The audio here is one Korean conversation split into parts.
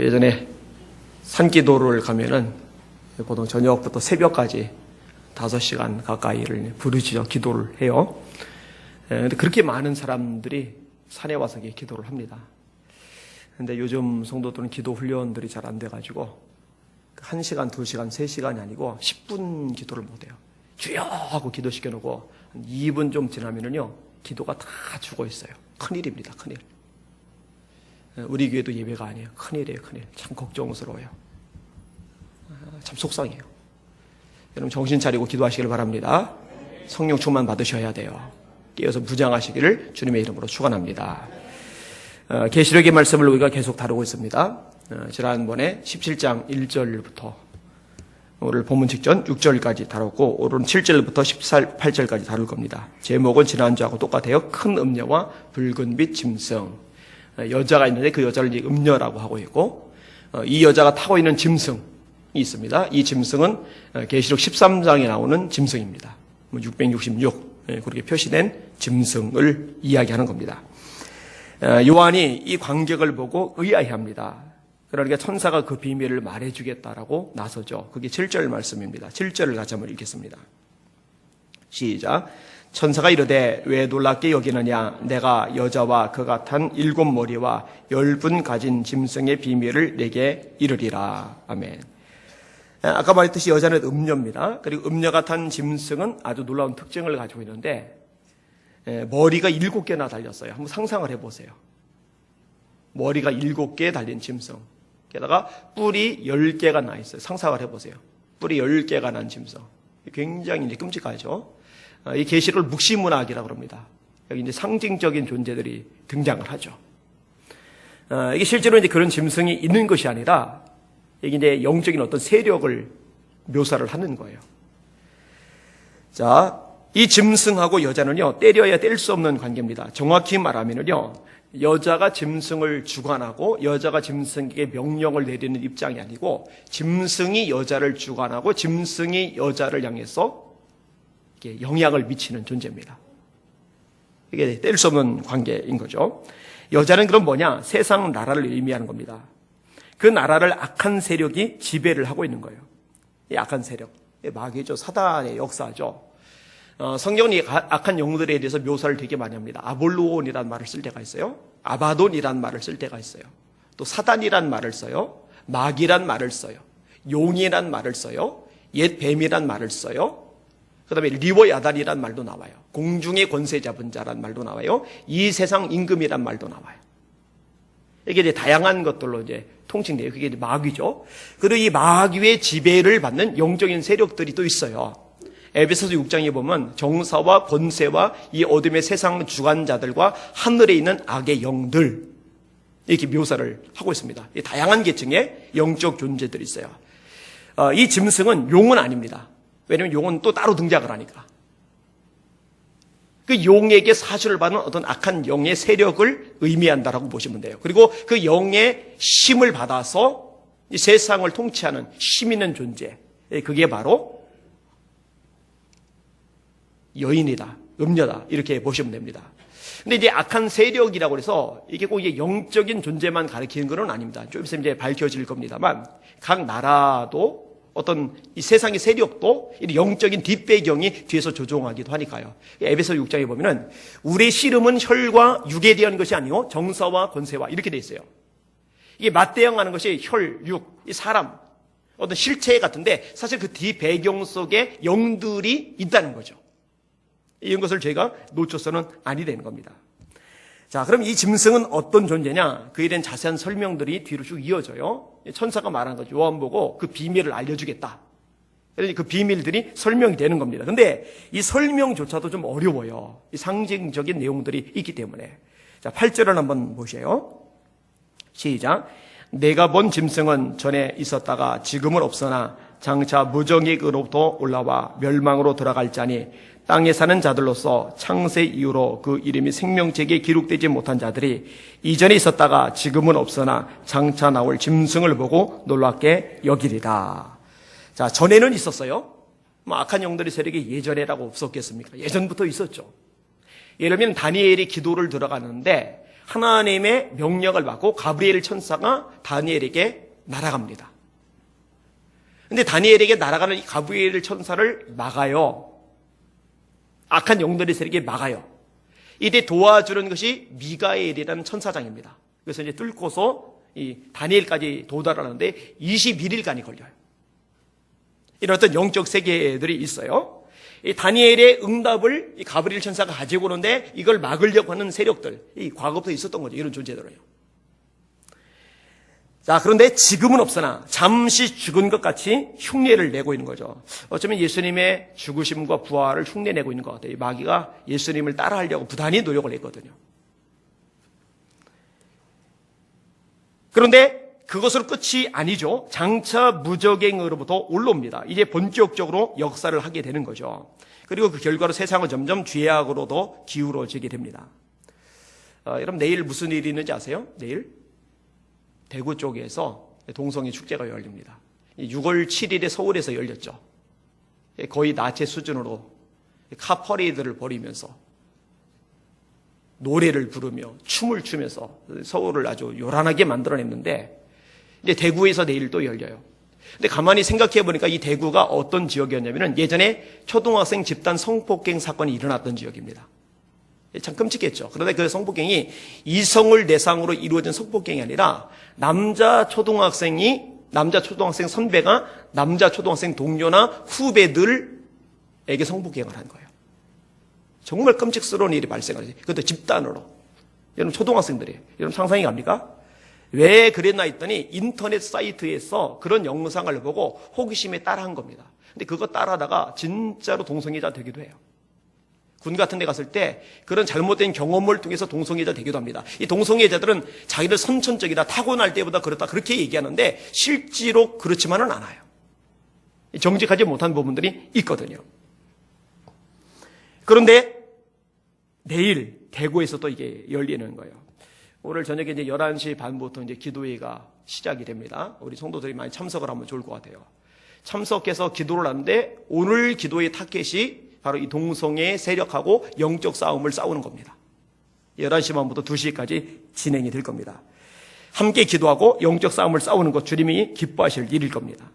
예전에 산기도를 가면은 보통 저녁부터 새벽까지 5시간 가까이를 부르짖어 기도를 해요. 근데 그렇게 많은 사람들이 산에 와서 기도를 합니다. 근데 요즘 성도들은 기도 훈련들이 잘 안 돼가지고 1시간, 2시간, 3시간이 아니고 10분 기도를 못해요. 주여 하고 기도시켜놓고 한 2분 좀 지나면은요 기도가 다 죽어 있어요. 큰일입니다. 큰일. 우리 교회도 예배가 아니에요. 큰일이에요. 큰일. 참 걱정스러워요. 참 속상해요. 여러분 정신 차리고 기도하시길 바랍니다. 성령 충만 받으셔야 돼요. 깨어서 무장하시기를 주님의 이름으로 축원합니다. 계시록의 말씀을 우리가 계속 다루고 있습니다. 지난번에 17장 1절부터 오늘 본문 직전 6절까지 다뤘고 오늘은 7절부터 18절까지 다룰 겁니다. 제목은 지난주하고 똑같아요. 큰 음녀와 붉은 빛 짐승. 여자가 있는데 그 여자를 음녀라고 하고 있고 이 여자가 타고 있는 짐승이 있습니다. 이 짐승은 계시록 13장에 나오는 짐승입니다. 666 그렇게 표시된 짐승을 이야기하는 겁니다. 요한이 이 광경을 보고 의아해합니다. 그러니까 천사가 그 비밀을 말해주겠다라고 나서죠. 그게 7절 말씀입니다. 7절을 같이 한번 읽겠습니다. 시작. 천사가 이르되 왜 놀랍게 여기느냐? 내가 여자와 그가 탄 7머리와 10분 가진 짐승의 비밀을 내게 이르리라. 아멘. 아까 말했듯이 여자는 음녀입니다. 그리고 음녀가 탄 짐승은 아주 놀라운 특징을 가지고 있는데 머리가 7개나 달렸어요. 한번 상상을 해보세요. 머리가 7개 달린 짐승. 게다가 뿔이 10개가 나 있어요. 상상을 해보세요. 뿔이 10개가 난 짐승. 굉장히 이제 끔찍하죠. 이 계시를 묵시문학이라고 합니다. 여기 이제 상징적인 존재들이 등장을 하죠. 이게 실제로 이제 그런 짐승이 있는 것이 아니라 이게 이제 영적인 어떤 세력을 묘사를 하는 거예요. 자, 이 짐승하고 여자는요, 때려야 뗄 수 없는 관계입니다. 정확히 말하면요, 여자가 짐승을 주관하고 여자가 짐승에게 명령을 내리는 입장이 아니고 짐승이 여자를 주관하고 짐승이 여자를 향해서 영향을 미치는 존재입니다. 이게 뗄 수 없는 관계인 거죠. 여자는 그럼 뭐냐? 세상 나라를 의미하는 겁니다. 그 나라를 악한 세력이 지배를 하고 있는 거예요. 이 악한 세력, 마귀죠. 사단의 역사죠. 성경은 이 악한 영들에 대해서 묘사를 되게 많이 합니다. 아볼론이라는 말을 쓸 때가 있어요. 아바돈이라는 말을 쓸 때가 있어요. 또 사단이라는 말을 써요. 마귀란 말을 써요. 용이란 말을 써요. 옛 뱀이란 말을 써요. 그 다음에 리워야단이란 말도 나와요. 공중의 권세 잡은 자란 말도 나와요. 이 세상 임금이란 말도 나와요. 이게 이제 다양한 것들로 이제 통칭돼요. 그게 이제 마귀죠. 그리고 이 마귀의 지배를 받는 영적인 세력들이 또 있어요. 에베소서 6장에 보면 정사와 권세와 이 어둠의 세상 주관자들과 하늘에 있는 악의 영들 이렇게 묘사를 하고 있습니다. 이 다양한 계층의 영적 존재들이 있어요. 이 짐승은 용은 아닙니다. 왜냐하면 용은 또 따로 등장을 하니까. 그 용에게 사주를 받는 어떤 악한 영의 세력을 의미한다라고 보시면 돼요. 그리고 그 영의 힘을 받아서 이 세상을 통치하는 힘 있는 존재. 그게 바로 여인이다, 음녀다 이렇게 보시면 됩니다. 근데 이제 악한 세력이라고 해서 이게 꼭 이게 영적인 존재만 가리키는 건 아닙니다. 좀 있으면 이제 밝혀질 겁니다만 각 나라도 어떤 이 세상의 세력도 이 영적인 뒷배경이 뒤에서 조종하기도 하니까요. 에베소 6장에 보면은 우리의 씨름은 혈과 육에 대한 것이 아니요 정사와 권세와 이렇게 돼 있어요. 이게 맞대응하는 것이 혈, 육, 이 사람 어떤 실체 같은데 사실 그 뒷배경 속에 영들이 있다는 거죠. 이런 것을 저희가 놓쳐서는 아니 되는 겁니다. 자, 그럼 이 짐승은 어떤 존재냐? 그에 대한 자세한 설명들이 뒤로 쭉 이어져요. 천사가 말한 거죠. 요한 보고 그 비밀을 알려주겠다. 그래서 그 비밀들이 설명이 되는 겁니다. 근데 이 설명조차도 좀 어려워요. 이 상징적인 내용들이 있기 때문에. 자, 8절을 한번 보세요. 시작. 내가 본 짐승은 전에 있었다가 지금은 없으나 장차 무정익으로부터 올라와 멸망으로 들어갈 자니 땅에 사는 자들로서 창세 이후로 그 이름이 생명책에 기록되지 못한 자들이 이전에 있었다가 지금은 없으나 장차 나올 짐승을 보고 놀랍게 여기리다. 자, 전에는 있었어요. 악한 영들의 세력이 예전에라고 없었겠습니까? 예전부터 있었죠. 예를 들면 다니엘이 기도를 들어가는데 하나님의 명령을 받고 가브리엘 천사가 다니엘에게 날아갑니다. 근데 다니엘에게 날아가는 이 가브리엘 천사를 막아요. 악한 영들의 세력에 막아요. 이때 도와주는 것이 미가엘이라는 천사장입니다. 그래서 이제 뚫고서 이 다니엘까지 도달하는데 21일간이 걸려요. 이런 어떤 영적 세계들이 있어요. 이 다니엘의 응답을 이 가브리엘 천사가 가지고 오는데 이걸 막으려고 하는 세력들, 이 과거부터 있었던 거죠. 이런 존재들은요. 자, 그런데 지금은 없으나 잠시 죽은 것 같이 흉내를 내고 있는 거죠. 어쩌면 예수님의 죽으심과 부활을 흉내내고 있는 것 같아요. 마귀가 예수님을 따라하려고 부단히 노력을 했거든요. 그런데 그것으로 끝이 아니죠. 장차 무적행으로부터 올라옵니다. 이제 본격적으로 역사를 하게 되는 거죠. 그리고 그 결과로 세상은 점점 죄악으로도 기울어지게 됩니다. 여러분 내일 무슨 일이 있는지 아세요? 내일 대구 쪽에서 동성애 축제가 열립니다. 6월 7일에 서울에서 열렸죠. 거의 나체 수준으로 카퍼레이드를 벌이면서 노래를 부르며 춤을 추면서 서울을 아주 요란하게 만들어냈는데 이제 대구에서 내일 또 열려요. 근데 가만히 생각해 보니까 이 대구가 어떤 지역이었냐면은 예전에 초등학생 집단 성폭행 사건이 일어났던 지역입니다. 참 끔찍했죠. 그런데 그 성폭행이 이성을 대상으로 이루어진 성폭행이 아니라 남자 초등학생 선배가 남자 초등학생 동료나 후배들에게 성폭행을 한 거예요. 정말 끔찍스러운 일이 발생하지. 그것도 집단으로. 여러분 초등학생들이. 여러분 상상이 갑니까? 왜 그랬나 했더니 인터넷 사이트에서 그런 영상을 보고 호기심에 따라한 겁니다. 근데 그거 따라하다가 진짜로 동성애자 되기도 해요. 군 같은 데 갔을 때 그런 잘못된 경험을 통해서 동성애자 되기도 합니다. 이 동성애자들은 자기를 선천적이다, 타고날 때보다 그렇다 그렇게 얘기하는데 실제로 그렇지만은 않아요. 정직하지 못한 부분들이 있거든요. 그런데 내일 대구에서 또 이게 열리는 거예요. 오늘 저녁에 이제 11시 반부터 이제 기도회가 시작이 됩니다. 우리 성도들이 많이 참석을 하면 좋을 것 같아요. 참석해서 기도를 하는데 오늘 기도의 타켓이 바로 이 동성애 세력하고 영적 싸움을 싸우는 겁니다. 11시 반부터 2시까지 진행이 될 겁니다. 함께 기도하고 영적 싸움을 싸우는 것 주님이 기뻐하실 일일 겁니다.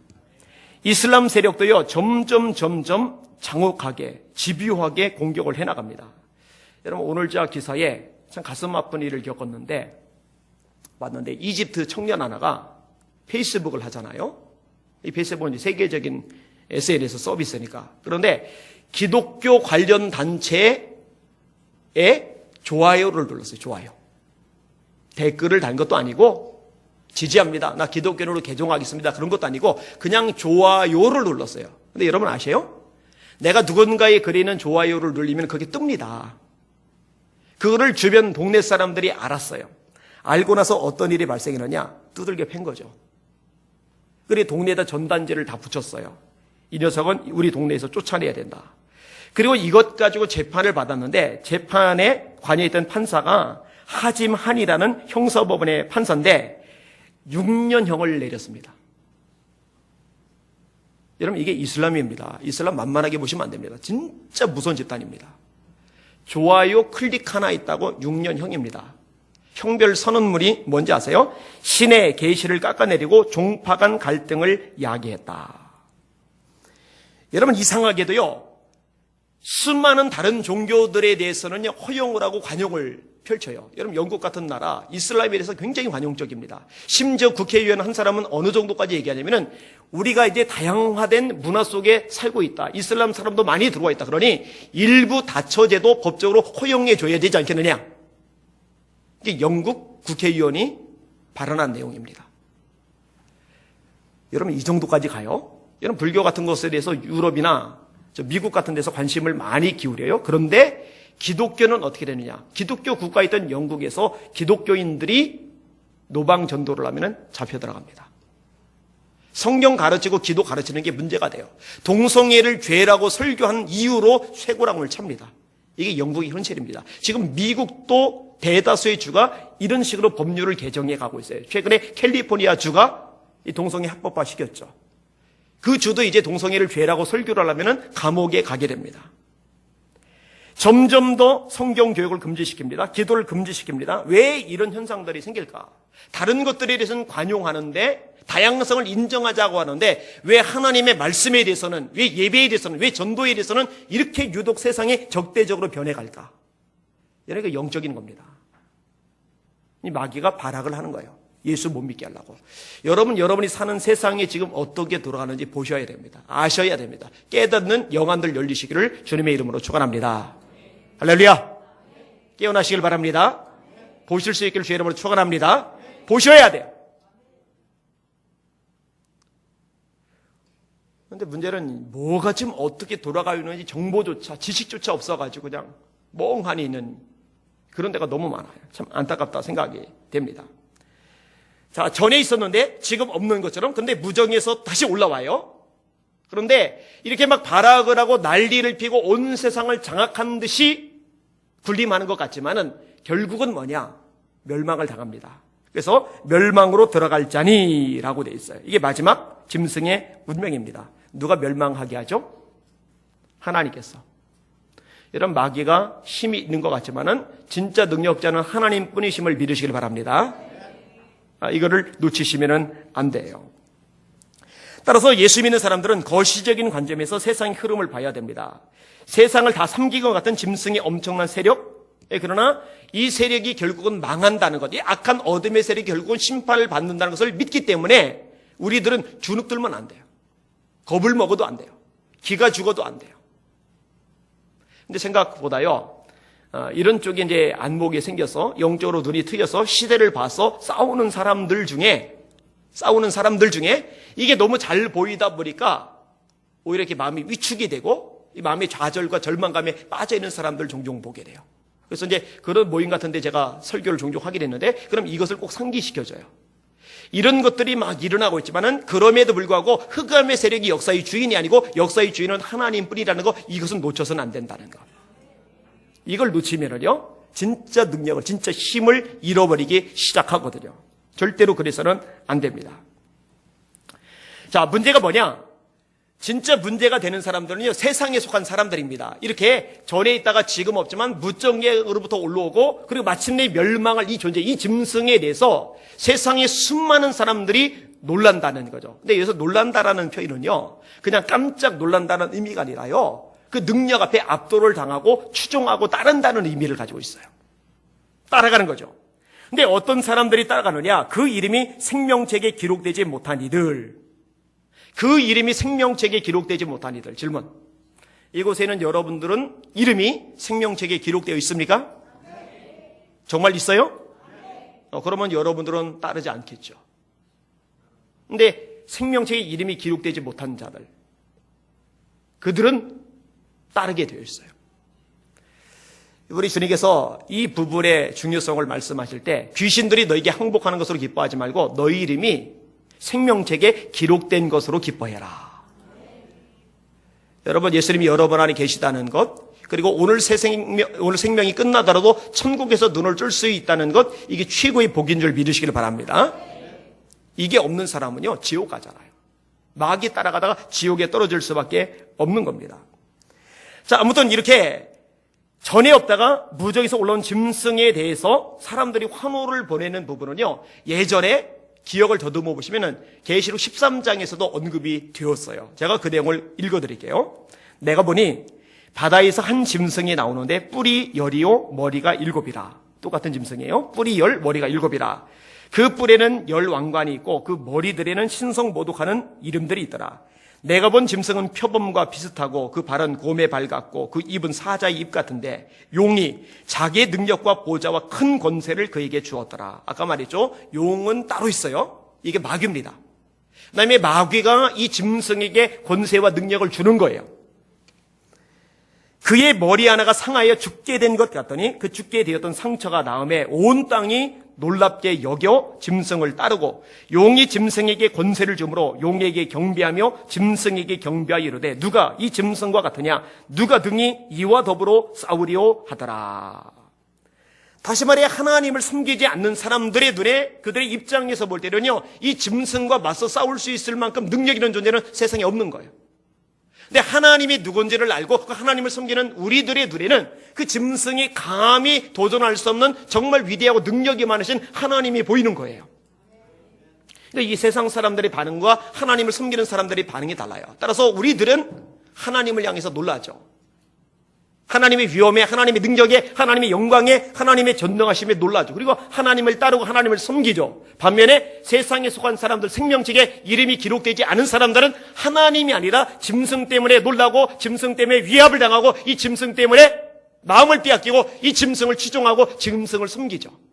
이슬람 세력도요 점점 장혹하게 집요하게 공격을 해나갑니다. 여러분 오늘자 기사에 참 가슴 아픈 일을 겪었는데 봤는데 이집트 청년 하나가 페이스북을 하잖아요. 이 페이스북은 세계적인 SNS 서비스니까. 그런데 기독교 관련 단체에 좋아요를 눌렀어요. 좋아요. 댓글을 단 것도 아니고 지지합니다. 나 기독교로 개종하겠습니다. 그런 것도 아니고 그냥 좋아요를 눌렀어요. 근데 여러분 아세요? 내가 누군가의 글에 있는 좋아요를 눌리면 그게 뜹니다. 그거를 주변 동네 사람들이 알았어요. 알고 나서 어떤 일이 발생했느냐? 두들겨 팬 거죠. 그래 동네에다 전단지를 다 붙였어요. 이 녀석은 우리 동네에서 쫓아내야 된다. 그리고 이것 가지고 재판을 받았는데 재판에 관여했던 판사가 하짐한이라는 형사법원의 판사인데 6년형을 내렸습니다. 여러분 이게 이슬람입니다. 이슬람 만만하게 보시면 안 됩니다. 진짜 무서운 집단입니다. 좋아요 클릭 하나 있다고 6년형입니다. 형별 선언문이 뭔지 아세요? 신의 계시를 깎아내리고 종파 간 갈등을 야기했다. 여러분 이상하게도요. 수많은 다른 종교들에 대해서는 허용을 하고 관용을 펼쳐요. 여러분 영국 같은 나라 이슬람에 대해서 굉장히 관용적입니다. 심지어 국회의원 한 사람은 어느 정도까지 얘기하냐면은 우리가 이제 다양화된 문화 속에 살고 있다. 이슬람 사람도 많이 들어와 있다. 그러니 일부 다처제도 법적으로 허용해 줘야 되지 않겠느냐. 이게 영국 국회의원이 발언한 내용입니다. 여러분 이 정도까지 가요? 여러분 불교 같은 것에 대해서 유럽이나 미국 같은 데서 관심을 많이 기울여요. 그런데 기독교는 어떻게 되느냐? 기독교 국가에 있던 영국에서 기독교인들이 노방 전도를 하면 잡혀 들어갑니다. 성경 가르치고 기도 가르치는 게 문제가 돼요. 동성애를 죄라고 설교한 이유로 쇠고랑을 찹니다. 이게 영국의 현실입니다. 지금 미국도 대다수의 주가 이런 식으로 법률을 개정해 가고 있어요. 최근에 캘리포니아 주가 이 동성애 합법화 시켰죠. 그 주도 이제 동성애를 죄라고 설교를 하려면 감옥에 가게 됩니다. 점점 더 성경 교육을 금지시킵니다. 기도를 금지시킵니다. 왜 이런 현상들이 생길까? 다른 것들에 대해서는 관용하는데, 다양성을 인정하자고 하는데, 왜 하나님의 말씀에 대해서는, 왜 예배에 대해서는, 왜 전도에 대해서는 이렇게 유독 세상이 적대적으로 변해갈까? 이런 게 영적인 겁니다. 이 마귀가 발악을 하는 거예요. 예수 못 믿게 하려고. 여러분이 사는 세상이 지금 어떻게 돌아가는지 보셔야 됩니다. 아셔야 됩니다. 깨닫는 영안들 열리시기를 주님의 이름으로 축원합니다. 할렐루야. 깨어나시길 바랍니다. 보실 수 있기를 주의 이름으로 축원합니다. 보셔야 돼요. 그런데 문제는 뭐가 지금 어떻게 돌아가고 있는지 정보조차, 지식조차 없어가지고 그냥 멍하니 있는 그런 데가 너무 많아요. 참 안타깝다 생각이 됩니다. 자, 전에 있었는데 지금 없는 것처럼, 근데 무정에서 다시 올라와요. 그런데 이렇게 막 발악을 하고 난리를 피고 온 세상을 장악한 듯이 군림하는 것 같지만은 결국은 뭐냐? 멸망을 당합니다. 그래서 멸망으로 들어갈 자니라고 돼 있어요. 이게 마지막 짐승의 운명입니다. 누가 멸망하게 하죠? 하나님께서. 이런 마귀가 힘이 있는 것 같지만은 진짜 능력자는 하나님뿐이심을 믿으시길 바랍니다. 이거를 놓치시면 안 돼요. 따라서 예수 믿는 사람들은 거시적인 관점에서 세상의 흐름을 봐야 됩니다. 세상을 다 삼킨 것 같은 짐승의 엄청난 세력, 그러나 이 세력이 결국은 망한다는 것, 이 악한 어둠의 세력이 결국은 심판을 받는다는 것을 믿기 때문에 우리들은 주눅들면 안 돼요. 겁을 먹어도 안 돼요. 기가 죽어도 안 돼요. 근데 생각보다요, 이런 쪽에 이제 안목이 생겨서 영적으로 눈이 트여서 시대를 봐서 싸우는 사람들 중에 이게 너무 잘 보이다 보니까 오히려 이렇게 마음이 위축이 되고 이 마음의 좌절과 절망감에 빠져 있는 사람들 종종 보게 돼요. 그래서 이제 그런 모임 같은데 제가 설교를 종종 하게 됐는데, 그럼 이것을 꼭 상기시켜줘요. 이런 것들이 막 일어나고 있지만은 그럼에도 불구하고 흑암의 세력이 역사의 주인이 아니고 역사의 주인은 하나님뿐이라는 거, 이것은 놓쳐서는 안 된다는 거. 이걸 놓치면은요, 진짜 능력을, 진짜 힘을 잃어버리기 시작하거든요. 절대로 그래서는 안 됩니다. 자, 문제가 뭐냐? 진짜 문제가 되는 사람들은요, 세상에 속한 사람들입니다. 이렇게 전에 있다가 지금 없지만 무정계로부터 올라오고, 그리고 마침내 멸망할 이 존재, 이 짐승에 대해서 세상의 수많은 사람들이 놀란다는 거죠. 근데 여기서 놀란다라는 표현은요, 그냥 깜짝 놀란다는 의미가 아니라요, 그 능력 앞에 압도를 당하고 추종하고 따른다는 의미를 가지고 있어요. 따라가는 거죠. 근데 어떤 사람들이 따라가느냐? 그 이름이 생명책에 기록되지 못한 이들. 그 이름이 생명책에 기록되지 못한 이들. 질문. 이곳에는 여러분들은 이름이 생명책에 기록되어 있습니까? 정말 있어요? 그러면 여러분들은 따르지 않겠죠. 근데 생명책에 이름이 기록되지 못한 자들, 그들은 따르게 되어 있어요. 우리 주님께서 이 부분의 중요성을 말씀하실 때, 귀신들이 너에게 항복하는 것으로 기뻐하지 말고 너희 이름이 생명책에 기록된 것으로 기뻐해라. 여러분, 예수님이 여러분 안에 계시다는 것, 그리고 오늘 생명이 끝나더라도 천국에서 눈을 뜰 수 있다는 것, 이게 최고의 복인 줄 믿으시길 바랍니다. 이게 없는 사람은요, 지옥 가잖아요. 마귀 따라가다가 지옥에 떨어질 수밖에 없는 겁니다. 자, 아무튼 이렇게 전에 없다가 무정에서 올라온 짐승에 대해서 사람들이 환호를 보내는 부분은요, 예전에 기억을 더듬어 보시면은 계시록 13장에서도 언급이 되었어요. 제가 그 내용을 읽어드릴게요. 내가 보니 바다에서 한 짐승이 나오는데 뿔이 10이요 머리가 7이라. 똑같은 짐승이에요. 뿔이 10, 머리가 7이라. 그 뿔에는 10 왕관이 있고 그 머리들에는 신성모독하는 이름들이 있더라. 내가 본 짐승은 표범과 비슷하고 그 발은 곰의 발 같고 그 입은 사자의 입 같은데 용이 자기의 능력과 보좌와 큰 권세를 그에게 주었더라. 아까 말했죠. 용은 따로 있어요. 이게 마귀입니다. 그다음에 마귀가 이 짐승에게 권세와 능력을 주는 거예요. 그의 머리 하나가 상하여 죽게 된 것 같더니 그 죽게 되었던 상처가 나음에 온 땅이 놀랍게 여겨 짐승을 따르고 용이 짐승에게 권세를 주므로 용에게 경배하며 짐승에게 경배하여 이르되 누가 이 짐승과 같으냐? 누가 등이 이와 더불어 싸우리오 하더라. 다시 말해 하나님을 섬기지 않는 사람들의 눈에, 그들의 입장에서 볼 때는요, 이 짐승과 맞서 싸울 수 있을 만큼 능력 있는 존재는 세상에 없는 거예요. 근데 하나님이 누군지를 알고 그 하나님을 섬기는 우리들의 눈에는 그 짐승이 감히 도전할 수 없는 정말 위대하고 능력이 많으신 하나님이 보이는 거예요. 그러니까 이 세상 사람들의 반응과 하나님을 섬기는 사람들의 반응이 달라요. 따라서 우리들은 하나님을 향해서 놀라죠. 하나님의 위엄에, 하나님의 능력에, 하나님의 영광에, 하나님의 전능하심에 놀라죠. 그리고 하나님을 따르고 하나님을 섬기죠. 반면에 세상에 속한 사람들, 생명책에 이름이 기록되지 않은 사람들은 하나님이 아니라 짐승 때문에 놀라고, 짐승 때문에 위압을 당하고, 이 짐승 때문에 마음을 빼앗기고, 이 짐승을 추종하고 짐승을 섬기죠.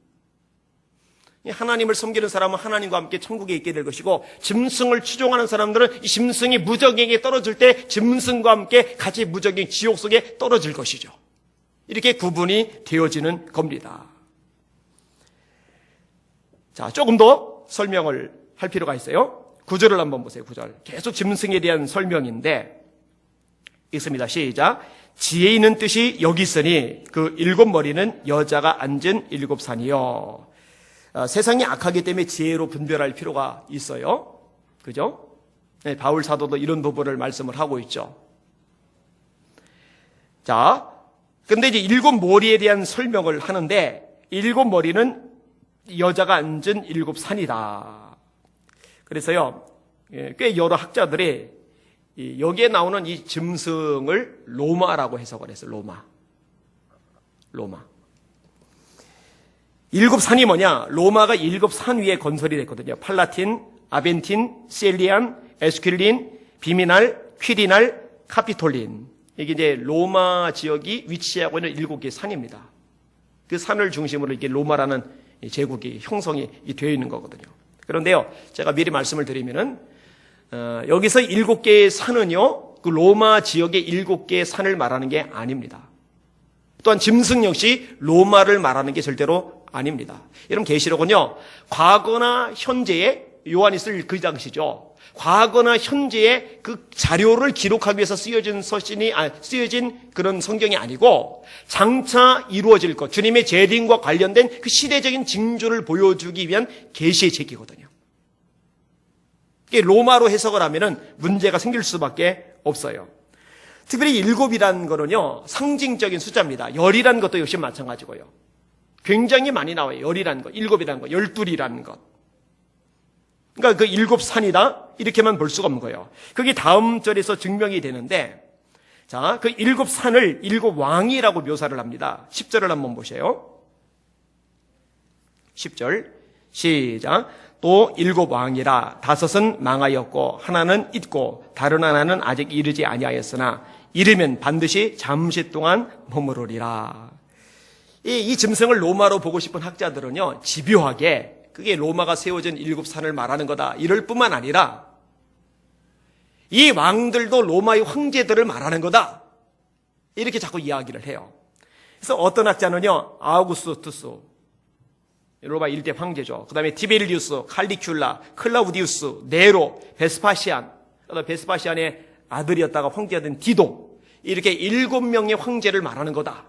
하나님을 섬기는 사람은 하나님과 함께 천국에 있게 될 것이고, 짐승을 추종하는 사람들은 이 짐승이 무적에게 떨어질 때 짐승과 함께 같이 무적의 지옥 속에 떨어질 것이죠. 이렇게 구분이 되어지는 겁니다. 자, 조금 더 설명을 할 필요가 있어요. 9절을 한번 보세요. 9절. 계속 짐승에 대한 설명인데 있습니다. 시작. 지혜 있는 뜻이 여기 있으니 그 7머리는 여자가 앉은 7산이요. 세상이 악하기 때문에 지혜로 분별할 필요가 있어요. 그죠? 네, 바울 사도도 이런 부분을 말씀을 하고 있죠. 자, 근데 이제 7머리에 대한 설명을 하는데 7머리는 여자가 앉은 7산이다. 그래서요, 꽤 여러 학자들이 여기에 나오는 이 짐승을 로마라고 해석을 했어요. 로마. 7산이 뭐냐? 로마가 7산 위에 건설이 됐거든요. 팔라틴, 아벤틴, 셀리안, 에스퀴린, 비미날, 퀴리날, 카피톨린. 이게 이제 로마 지역이 위치하고 있는 7개의 산입니다. 그 산을 중심으로 이렇게 로마라는 제국이 형성이 되어 있는 거거든요. 그런데요, 제가 미리 말씀을 드리면은, 여기서 7개의 산은요, 그 로마 지역의 7개의 산을 말하는 게 아닙니다. 또한 짐승 역시 로마를 말하는 게 절대로 아닙니다. 여러분, 계시록은요, 과거나 현재에, 요한이 쓸 그 당시죠. 과거나 현재의 그 자료를 기록하기 위해서 쓰여진 그런 성경이 아니고, 장차 이루어질 것, 주님의 재림과 관련된 그 시대적인 징조를 보여주기 위한 계시의 책이거든요. 이게 로마로 해석을 하면은 문제가 생길 수밖에 없어요. 특별히 7이라는 거는요, 상징적인 숫자입니다. 열이라는 것도 역시 마찬가지고요. 굉장히 많이 나와요. 열이라는 것, 7이라는 것, 12이라는 것. 그러니까 그 7산이다 이렇게만 볼 수가 없는 거예요. 그게 다음 절에서 증명이 되는데, 자, 그 7산을 7왕이라고 묘사를 합니다. 10절을 한번 보세요. 10절 시작. 또 7왕이라 5은 망하였고 하나는 있고 다른 하나는 아직 이르지 아니하였으나 이르면 반드시 잠시 동안 머무르리라. 이 짐승을 로마로 보고 싶은 학자들은요, 집요하게 그게 로마가 세워진 7산을 말하는 거다 이럴 뿐만 아니라 이 왕들도 로마의 황제들을 말하는 거다 이렇게 자꾸 이야기를 해요. 그래서 어떤 학자는요, 아우구스투스, 로마 1대 황제죠. 그 다음에 티베리우스, 칼리큘라, 클라우디우스, 네로, 베스파시안, 베스파시안의 아들이었다가 황제가 된 디도, 이렇게 7명의 황제를 말하는 거다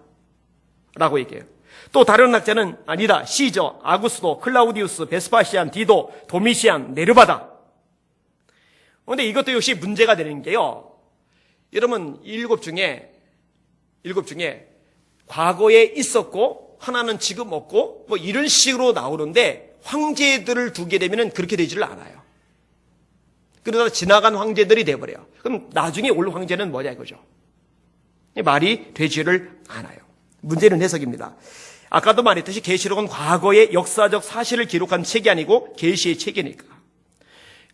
라고 얘기해요. 또 다른 학자는 아니다, 시저, 아구스도, 클라우디우스, 베스파시안, 디도, 도미시안, 네르바다. 그런데 이것도 역시 문제가 되는 게요, 여러분 7 중에 과거에 있었고 하나는 지금 없고 뭐 이런 식으로 나오는데, 황제들을 두게 되면 그렇게 되지를 않아요. 그러다 지나간 황제들이 돼버려요. 그럼 나중에 올 황제는 뭐냐 이거죠. 말이 되지를 않아요. 문제는 해석입니다. 아까도 말했듯이 계시록은 과거의 역사적 사실을 기록한 책이 아니고 계시의 책이니까.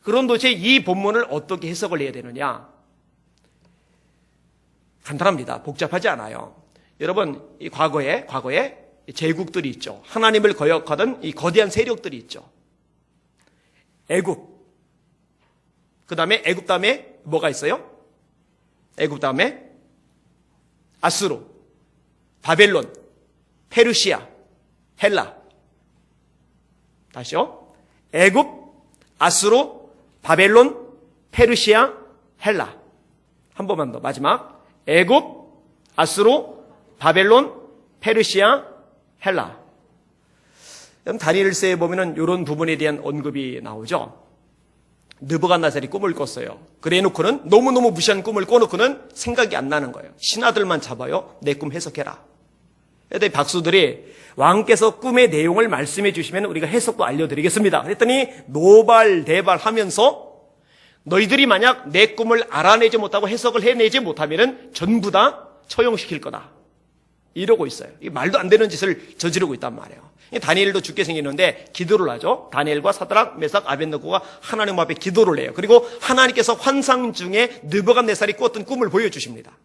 그럼 도대체 이 본문을 어떻게 해석을 해야 되느냐? 간단합니다. 복잡하지 않아요. 여러분, 이 과거에 제국들이 있죠. 하나님을 거역하던 이 거대한 세력들이 있죠. 애굽. 그 다음에 애굽 다음에 뭐가 있어요? 애굽 다음에 아수르, 바벨론, 페르시아, 헬라. 다시요. 애굽, 아수르, 바벨론, 페르시아, 헬라. 한 번만 더. 마지막. 애굽, 아수르, 바벨론, 페르시아, 헬라. 다니엘서에 보면은 이런 부분에 대한 언급이 나오죠. 느부갓네살이 꿈을 꿨어요. 그래 놓고는 너무너무 무시한 꿈을 꿔놓고는 생각이 안 나는 거예요. 신하들만 잡아요. 내 꿈 해석해라. 그랬더니 박수들이 왕께서 꿈의 내용을 말씀해 주시면 우리가 해석도 알려드리겠습니다. 그랬더니 노발대발하면서 너희들이 만약 내 꿈을 알아내지 못하고 해석을 해내지 못하면 전부 다 처형시킬 거다. 이러고 있어요. 말도 안 되는 짓을 저지르고 있단 말이에요. 다니엘도 죽게 생기는데 기도를 하죠. 다니엘과 사드락, 메삭, 아벳느고가 하나님 앞에 기도를 해요. 그리고 하나님께서 환상 중에 느부갓네살이 꿨던 꿈을 보여주십니다.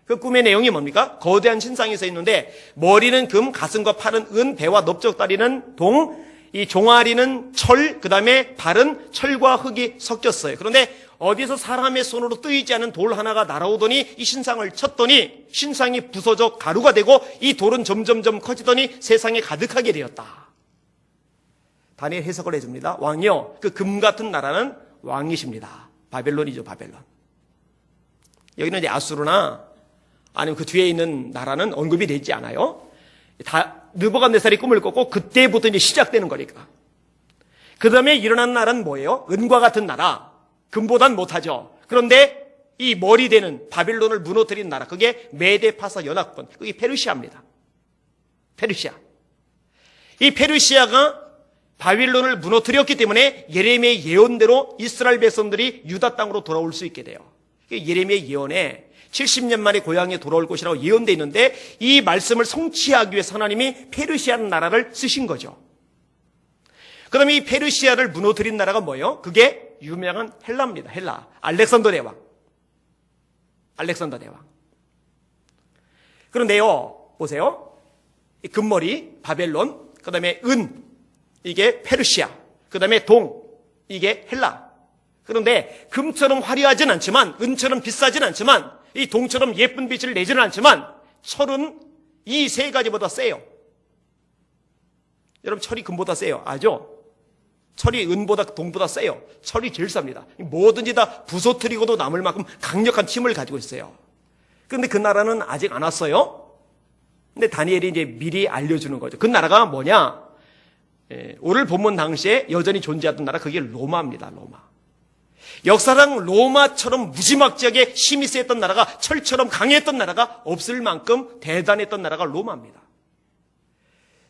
그 꿈의 내용이 뭡니까? 거대한 신상이 서 있는데 머리는 금, 가슴과 팔은 은, 배와 넓적다리는 동, 이 종아리는 철, 그 다음에 발은 철과 흙이 섞였어요. 그런데 어디서 사람의 손으로 뜨이지 않은 돌 하나가 날아오더니 이 신상을 쳤더니 신상이 부서져 가루가 되고 이 돌은 점점점 커지더니 세상에 가득하게 되었다. 다니엘 해석을 해줍니다. 왕이요, 그 금 같은 나라는 왕이십니다. 바벨론이죠, 바벨론. 여기는 이제 아수르나 아니면 그 뒤에 있는 나라는 언급이 되지 않아요. 다 느부갓네살이 꿈을 꿨고 그때부터 이제 시작되는 거니까. 그 다음에 일어난 나라는 뭐예요? 은과 같은 나라. 금보단 못하죠. 그런데 이 머리 되는 바빌론을 무너뜨린 나라, 그게 메데파사 연합권, 그게 페르시아입니다. 페르시아. 이 페르시아가 바빌론을 무너뜨렸기 때문에 예레미야의 예언대로 이스라엘 백성들이 유다 땅으로 돌아올 수 있게 돼요. 예레미야의 예언에 70년 만에 고향에 돌아올 것이라고 예언되어 있는데 이 말씀을 성취하기 위해서 하나님이 페르시아 나라를 쓰신 거죠. 그 다음에 이 페르시아를 무너뜨린 나라가 뭐예요? 그게 유명한 헬라입니다. 헬라. 알렉산더 대왕. 알렉산더 대왕. 그런데요, 보세요. 이 금머리, 바벨론, 그 다음에 은, 이게 페르시아, 그 다음에 동, 이게 헬라. 그런데 금처럼 화려하진 않지만, 은처럼 비싸진 않지만, 이 동처럼 예쁜 빛을 내지는 않지만, 철은 이 세 가지보다 세요. 여러분, 철이 금보다 세요. 아죠? 철이 은보다 동보다 세요. 철이 제일 쌉니다. 뭐든지 다 부서뜨리고도 남을 만큼 강력한 힘을 가지고 있어요. 그런데 그 나라는 아직 안 왔어요. 근데 다니엘이 이제 미리 알려주는 거죠. 그 나라가 뭐냐? 오늘 본문 당시에 여전히 존재하던 나라, 그게 로마입니다. 로마. 역사상 로마처럼 무지막지하게 힘이 세했던 나라가, 철처럼 강했던 나라가 없을 만큼 대단했던 나라가 로마입니다.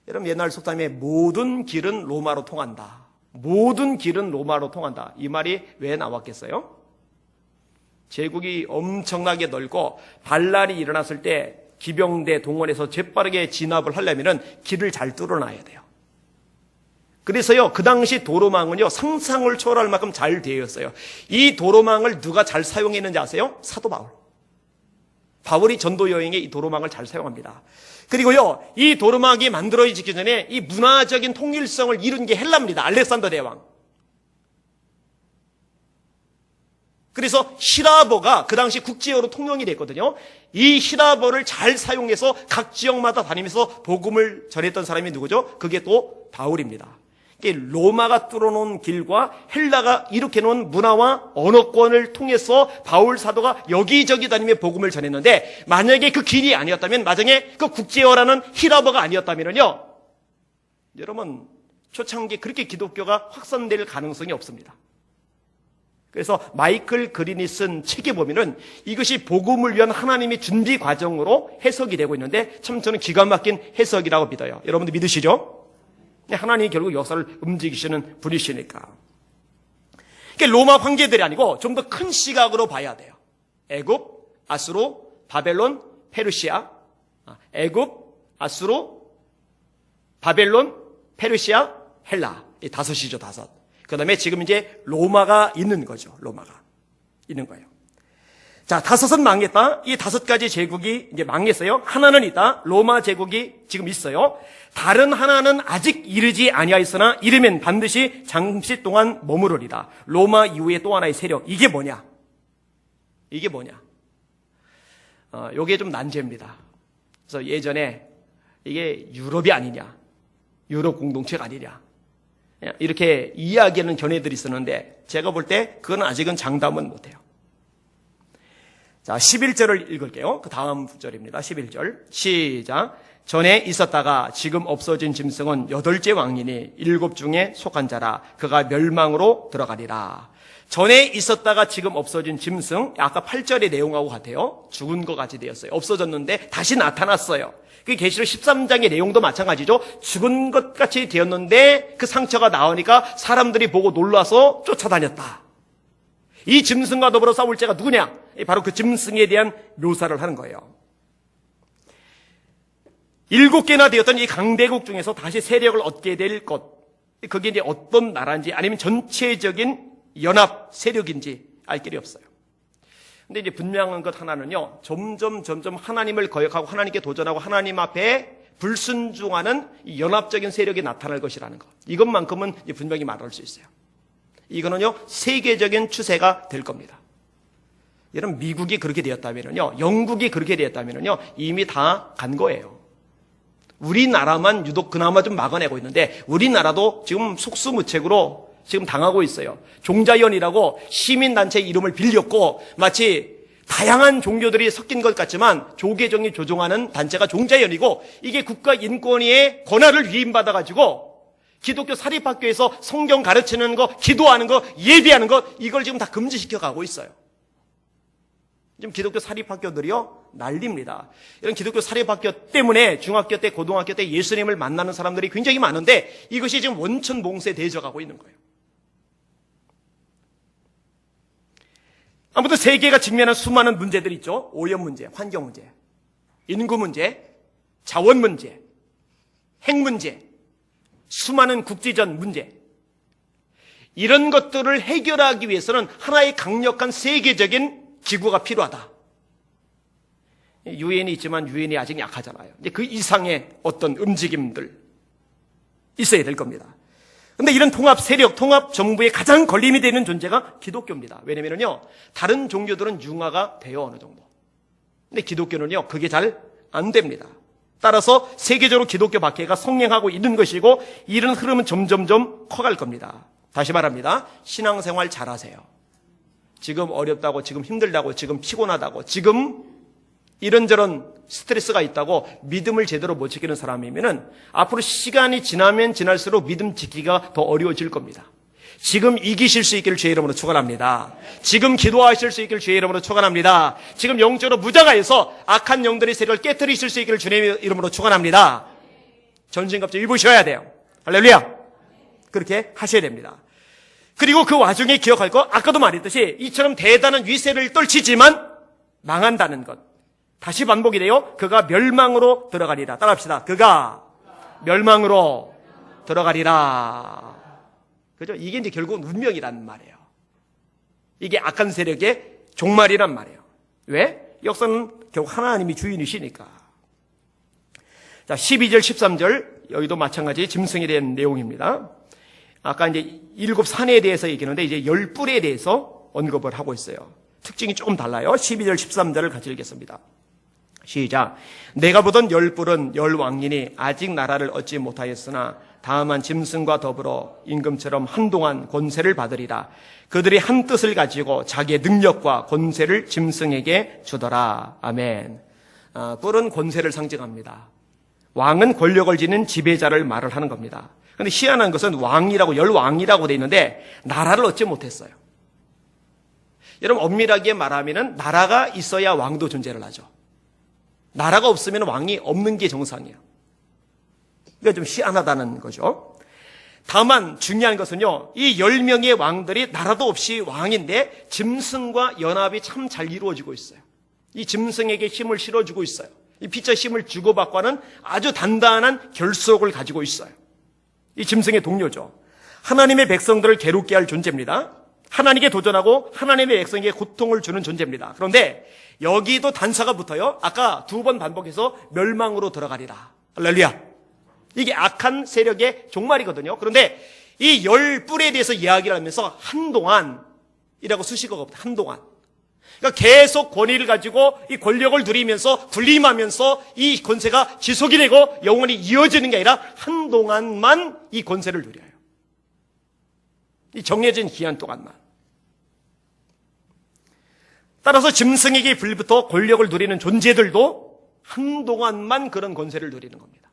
여러분, 옛날 속담에 모든 길은 로마로 통한다. 모든 길은 로마로 통한다. 이 말이 왜 나왔겠어요? 제국이 엄청나게 넓고 반란이 일어났을 때 기병대 동원해서 재빠르게 진압을 하려면 길을 잘 뚫어놔야 돼요. 그래서요, 그 당시 도로망은요, 상상을 초월할 만큼 잘 되어 있어요. 이 도로망을 누가 잘 사용했는지 아세요? 사도 바울. 바울이 전도 여행에 이 도로망을 잘 사용합니다. 그리고요, 이 도로망이 만들어지기 전에 이 문화적인 통일성을 이룬 게 헬라입니다. 알렉산더 대왕. 그래서 히라버가 그 당시 국제어로 통용이 됐거든요. 이 히라버를 잘 사용해서 각 지역마다 다니면서 복음을 전했던 사람이 누구죠? 그게 또 바울입니다. 로마가 뚫어놓은 길과 헬라가 일으켜 놓은 문화와 언어권을 통해서 바울 사도가 여기저기 다니며 복음을 전했는데, 만약에 그 길이 아니었다면, 만약에 그 국제어라는 히라버가 아니었다면요, 여러분, 초창기에 그렇게 기독교가 확산될 가능성이 없습니다. 그래서 마이클 그린이 쓴 책에 보면은 이것이 복음을 위한 하나님의 준비 과정으로 해석이 되고 있는데, 참 저는 기가 막힌 해석이라고 믿어요. 여러분들 믿으시죠? 하나님이 결국 역사를 움직이시는 분이시니까. 로마 황제들이 아니고 좀 더 큰 시각으로 봐야 돼요. 애굽, 아수르, 바벨론, 페르시아. 애굽, 아수르, 바벨론, 페르시아, 헬라. 이 다섯이죠, 다섯. 그 다음에 지금 이제 로마가 있는 거죠. 로마가 있는 거예요. 자, 다섯은 망했다. 이 다섯 가지 제국이 이제 망했어요. 하나는 있다. 로마 제국이 지금 있어요. 다른 하나는 아직 이르지 아니하였으나 이르면 반드시 잠시 동안 머무르리다. 로마 이후에 또 하나의 세력. 이게 뭐냐? 이게 뭐냐? 요게 좀 난제입니다. 그래서 예전에 이게 유럽이 아니냐? 유럽 공동체가 아니냐? 이렇게 이야기하는 견해들이 있었는데, 제가 볼 때 그건 아직은 장담은 못해요. 자, 11절을 읽을게요. 그 다음 구절입니다. 11절. 시작. 전에 있었다가 지금 없어진 짐승은 8째 왕이니 7 중에 속한 자라. 그가 멸망으로 들어가리라. 전에 있었다가 지금 없어진 짐승, 아까 8절의 내용하고 같아요. 죽은 것 같이 되었어요. 없어졌는데 다시 나타났어요. 그 계시록 13장의 내용도 마찬가지죠. 죽은 것 같이 되었는데 그 상처가 나오니까 사람들이 보고 놀라서 쫓아다녔다. 이 짐승과 더불어 싸울 자가 누구냐? 바로 그 짐승에 대한 묘사를 하는 거예요. 7개나 되었던 이 강대국 중에서 다시 세력을 얻게 될 것, 그게 이제 어떤 나라인지 아니면 전체적인 연합 세력인지 알 길이 없어요. 근데 이제 분명한 것 하나는요, 점점 하나님을 거역하고 하나님께 도전하고 하나님 앞에 불순종하는 이 연합적인 세력이 나타날 것이라는 것. 이것만큼은 분명히 말할 수 있어요. 이거는요, 세계적인 추세가 될 겁니다. 여러분, 미국이 그렇게 되었다면요, 영국이 그렇게 되었다면요, 이미 다 간 거예요. 우리나라만 유독 그나마 좀 막아내고 있는데, 우리나라도 지금 속수무책으로 지금 당하고 있어요. 종자연이라고 시민단체 이름을 빌렸고 마치 다양한 종교들이 섞인 것 같지만 조계종이 조종하는 단체가 종자연이고 이게 국가인권위의 권한을 위임받아가지고 기독교 사립학교에서 성경 가르치는 거, 기도하는 거, 예배하는 거 이걸 지금 다 금지시켜 가고 있어요. 지금 기독교 사립학교들이요 난립니다. 이런 기독교 사립학교 때문에 중학교 때, 고등학교 때 예수님을 만나는 사람들이 굉장히 많은데 이것이 지금 원천봉쇄되어 가고 있는 거예요. 아무튼 세계가 직면한 수많은 문제들이 있죠. 오염 문제, 환경 문제, 인구 문제, 자원 문제, 핵 문제, 수많은 국제전 문제. 이런 것들을 해결하기 위해서는 하나의 강력한 세계적인 기구가 필요하다. 유엔이 있지만 유엔이 아직 약하잖아요. 이제 그 이상의 어떤 움직임들 있어야 될 겁니다. 근데 이런 통합 세력, 통합 정부의 가장 걸림이 되는 존재가 기독교입니다. 왜냐면요, 다른 종교들은 융화가 돼요, 어느 정도. 근데 기독교는요, 그게 잘 안 됩니다. 따라서 세계적으로 기독교 박해가 성행하고 있는 것이고, 이런 흐름은 점점점 커갈 겁니다. 다시 말합니다. 신앙생활 잘하세요. 지금 어렵다고, 지금 힘들다고, 지금 피곤하다고, 지금 이런저런 스트레스가 있다고 믿음을 제대로 못 지키는 사람이면은 앞으로 시간이 지나면 지날수록 믿음 지키기가 더 어려워질 겁니다. 지금 이기실 수 있기를 주의 이름으로 축원합니다. 지금 기도하실 수 있기를 주의 이름으로 축원합니다. 지금 영적으로 무장하여서 악한 영들의 세력을 깨뜨리실 수 있기를 주님의 이름으로 축원합니다. 전신갑주 입으셔야 돼요. 할렐루야. 그렇게 하셔야 됩니다. 그리고 그 와중에 기억할 거, 아까도 말했듯이 이처럼 대단한 위세를 떨치지만 망한다는 것. 다시 반복이 돼요. 그가 멸망으로 들어가리라. 따라합시다. 그가 멸망으로 들어가리라. 그죠? 이게 이제 결국은 운명이란 말이에요. 이게 악한 세력의 종말이란 말이에요. 왜? 역사는 결국 하나님이 주인이시니까. 자, 12절, 13절, 여기도 마찬가지 짐승에 대한 내용입니다. 아까 이제 7 산에 대해서 얘기했는데 이제 10뿔에 대해서 언급을 하고 있어요. 특징이 조금 달라요. 12절, 13절을 같이 읽겠습니다. 시작. 내가 보던 10뿔은 10왕이니 아직 나라를 얻지 못하였으나 다음한 짐승과 더불어 임금처럼 한동안 권세를 받으리라. 그들이 한 뜻을 가지고 자기의 능력과 권세를 짐승에게 주더라. 아멘. 뿔은 권세를 상징합니다. 왕은 권력을 지닌 지배자를 말을 하는 겁니다. 그런데 희한한 것은 왕이라고 10왕이라고 돼 있는데 나라를 얻지 못했어요. 여러분 엄밀하게 말하면 나라가 있어야 왕도 존재를 하죠. 나라가 없으면 왕이 없는 게 정상이에요. 그러니까 좀 희한하다는 거죠. 다만 중요한 것은요, 이 10명의 왕들이 나라도 없이 왕인데 짐승과 연합이 참 잘 이루어지고 있어요. 이 짐승에게 힘을 실어주고 있어요. 이 피차 힘을 주고받고 하는 아주 단단한 결속을 가지고 있어요. 이 짐승의 동료죠. 하나님의 백성들을 괴롭게 할 존재입니다. 하나님께 도전하고 하나님의 백성에게 고통을 주는 존재입니다. 그런데 여기도 단서가 붙어요. 아까 2번 반복해서 멸망으로 들어가리라. 할렐루야. 이게 악한 세력의 종말이거든요. 그런데 이 10뿔에 대해서 이야기를 하면서 한동안이라고 수식어가 없다. 한동안. 그러니까 계속 권위를 가지고 이 권력을 누리면서 군림하면서 이 권세가 지속이 되고 영원히 이어지는 게 아니라 한동안만 이 권세를 누려요. 이 정해진 기한 동안만. 따라서 짐승에게 불부터 권력을 누리는 존재들도 한동안만 그런 권세를 누리는 겁니다.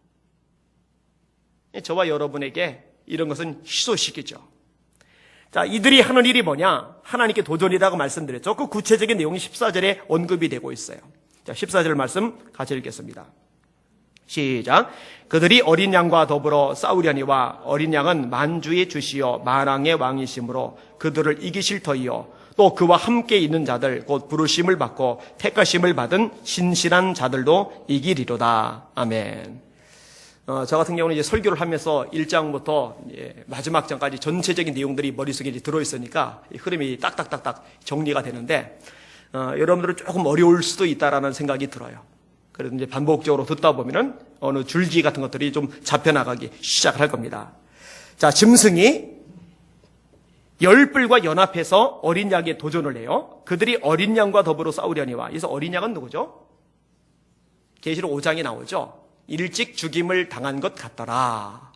저와 여러분에게 이런 것은 희소식이죠. 자, 이들이 하는 일이 뭐냐? 하나님께 도전이라고 말씀드렸죠. 그 구체적인 내용이 14절에 언급이 되고 있어요. 자, 14절 말씀 같이 읽겠습니다. 시작. 그들이 어린 양과 더불어 싸우려니와 어린 양은 만주의 주시여 만왕의 왕이심으로 그들을 이기실 터이요 또 그와 함께 있는 자들 곧 부르심을 받고 택하심을 받은 신실한 자들도 이기리로다. 아멘. 저 같은 경우는 이제 설교를 하면서 1장부터 마지막 장까지 전체적인 내용들이 머릿속에 이제 들어있으니까 흐름이 딱딱딱딱 정리가 되는데 여러분들은 조금 어려울 수도 있다라는 생각이 들어요. 그래서 이제 반복적으로 듣다 보면은 어느 줄기 같은 것들이 좀 잡혀나가기 시작할 겁니다. 자, 짐승이 열뿔과 연합해서 어린 양에 도전을 해요. 그들이 어린 양과 더불어 싸우려니와. 그래서 어린 양은 누구죠? 계시록 5장에 나오죠. 일찍 죽임을 당한 것 같더라.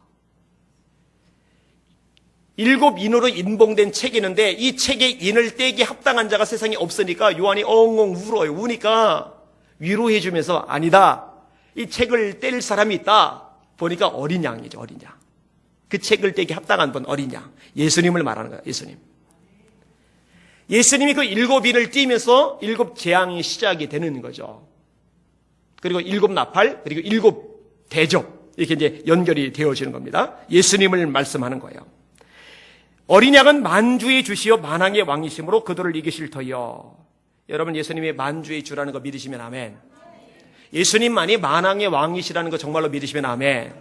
7 인으로 인봉된 책이 있는데 이 책에 인을 떼기 합당한 자가 세상에 없으니까 요한이 엉엉 울어요. 우니까 위로해 주면서 아니다. 이 책을 뗄 사람이 있다. 보니까 어린 양이죠. 어린 양. 그 책을 떼기 합당한 분 어린 양. 예수님을 말하는 거예요. 예수님. 예수님이 그 7인을 띄면서 7 재앙이 시작이 되는 거죠. 그리고 7 나팔, 그리고 7 대접. 이렇게 이제 연결이 되어지는 겁니다. 예수님을 말씀하는 거예요. 어린 양은 만주의 주시여 만왕의 왕이심으로 그들을 이기실 터이요. 여러분 예수님이 만주의 주라는 거 믿으시면 아멘. 예수님만이 만왕의 왕이시라는 거 정말로 믿으시면 아멘.